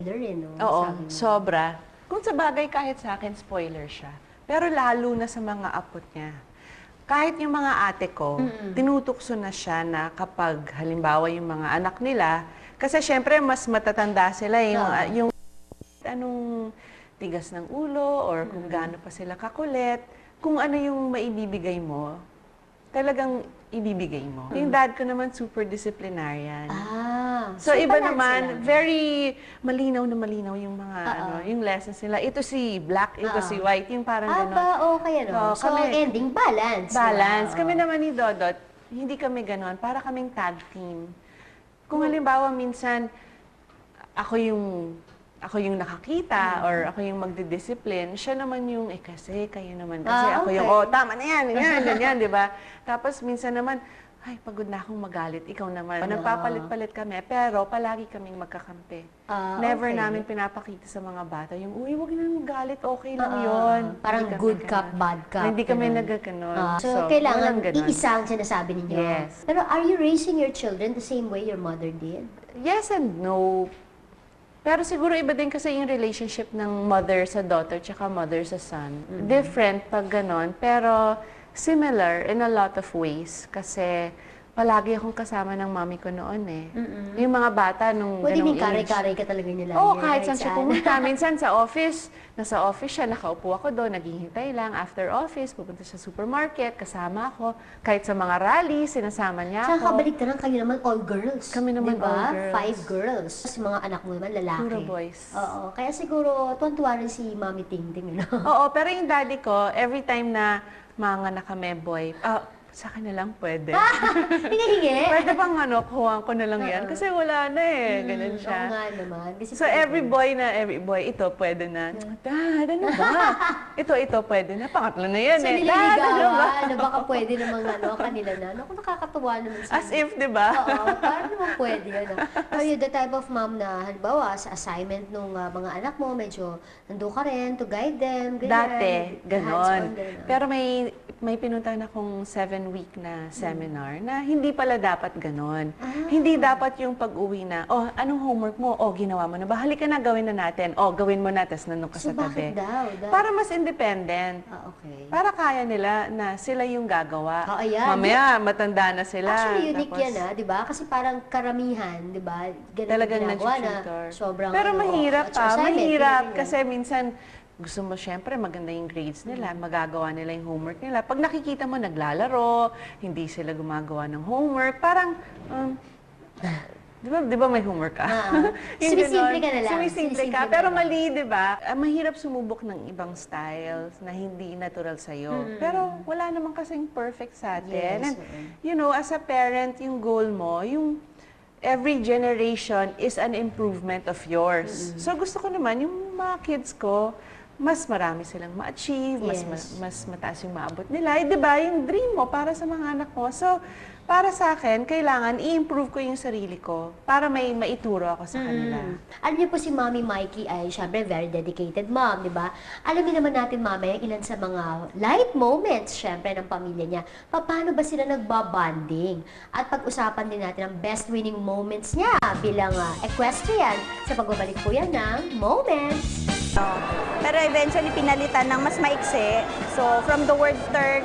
rin, no? Oo, Sabi mo. sobra. Kung sa bagay, kahit sa akin, spoiler siya. Pero lalo na sa mga apot niya. Kahit yung mga ate ko, tinutukso na siya na kapag halimbawa yung mga anak nila, kasi syempre mas matatanda sila yung anong tigas ng ulo or kung gaano pa sila kakulit, kung ano yung maibibigay mo, talagang ibibigay mo. Yung dad ko naman super disciplinarian. So iba naman, very malinaw na malinaw yung mga yung lessons nila. Ito si black, ito si white, yung parang gano'n. Okay, ano? So, ending, balance. Balance. Kami naman ni Dodot, hindi kami gano'n. Para kaming tag team. Kung halimbawa minsan, ako yung nakakita or ako yung magdidiscipline, siya naman yung, kasi kayo naman. Kasi ako yung, tama na yan, ganyan, di ba? Tapos minsan naman, ay, pagod na akong magalit, ikaw naman. Nagpapalit-palit kami, pero palagi kaming magkakampi. Never namin pinapakita sa mga bata yung, uy, huwag na magalit, okay lang yun. Parang good cup, bad cup. Hindi kami nagkaganon. So, kailangan iisa ang sinasabi ninyo. Yes. Pero are you raising your children the same way your mother did? Yes and no. Pero siguro iba din kasi yung relationship ng mother sa daughter tsaka mother sa son. Different pag ganon, pero similar in a lot of ways. Kasi palagi akong kasama ng mami ko noon eh. Yung mga bata nung ganong age. Kare-kare ka talaga nila. Oo, kahit saan siya pumunta. Minsan sa office, nasa office siya, nakaupo ako doon, naghihintay lang. After office, pupunta siya sa supermarket, kasama ako. Kahit sa mga rally, sinasama niya ako. Saan kabaliktaran kayo naman all girls? Kami naman all girls. 5 girls. Kasi mga anak mo naman lalaki. Puro boys. Oo, kaya siguro tuwan-tuwa rin si Mami Tingting. Oo, pero yung daddy ko, every time na mga kami boy, sa akin na lang pwede. Hingi-hingi? Pwede bang kuhaan ko na lang yan? Kasi wala na eh. Ganun siya. Oo nga naman. Kasi so every boy, ito pwede na. Dad, ano ba? ito pwede na. Pangatlo na yan eh. Dad, ano ba? Na baka pwede namang kanila na. Naku, nakakatuwa naman sila. As if, di ba? Oo, parang naman pwede yan. Are you the type of mom na, halimbawa, sa assignment ng mga anak mo, medyo nandun ka rin to guide them? Ganyan. Dati, ganon. Pero may pinuntahan akong 7-week na seminar na hindi pala dapat ganon. Hindi dapat yung pag-uwi na, anong homework mo? Ginawa mo na ba? Halika na, gawin na natin. Gawin mo na, tapos nandun ka sa tabi. Bakit daw? Para mas independent. Okay. Para kaya nila na sila yung gagawa. Ayan. Mamaya, matanda na sila. Actually, unique yan di ba? Kasi parang karamihan, di ba? Ganun talagang ginagawa na sobrang pero mahirap mahirap ganyan. kasi minsan gusto mo syempre maganda yung grades nila, magagawa nila yung homework nila. Pag nakikita mo naglalaro, hindi sila gumagawa ng homework, parang di ba may homework ka? Sumisimple ka na lang. Sumisimple ka, pero mali, di ba? Mahirap sumubok ng ibang styles na hindi natural sa'yo. Pero wala naman kasing perfect sa atin. Yes, And, as a parent, yung goal mo, yung every generation is an improvement of yours. So gusto ko naman, yung mga kids ko, mas marami silang ma-achieve, mas mataas yung maabot nila. Di ba, yung dream mo para sa mga anak mo. So, para sa akin, kailangan i-improve ko yung sarili ko para may maituro ako sa kanila. Alam niyo po si Mami Mikey ay syempre very dedicated mom, di ba? Alamin naman natin mamaya ilan sa mga light moments syempre ng pamilya niya. Paano ba sila nagbabanding? At pag-usapan din natin ang best winning moments niya bilang equestrian sa pagbabalik po yan ng Moments. Pero eventually pinalitan ng mas maiksi. So from the word Turk,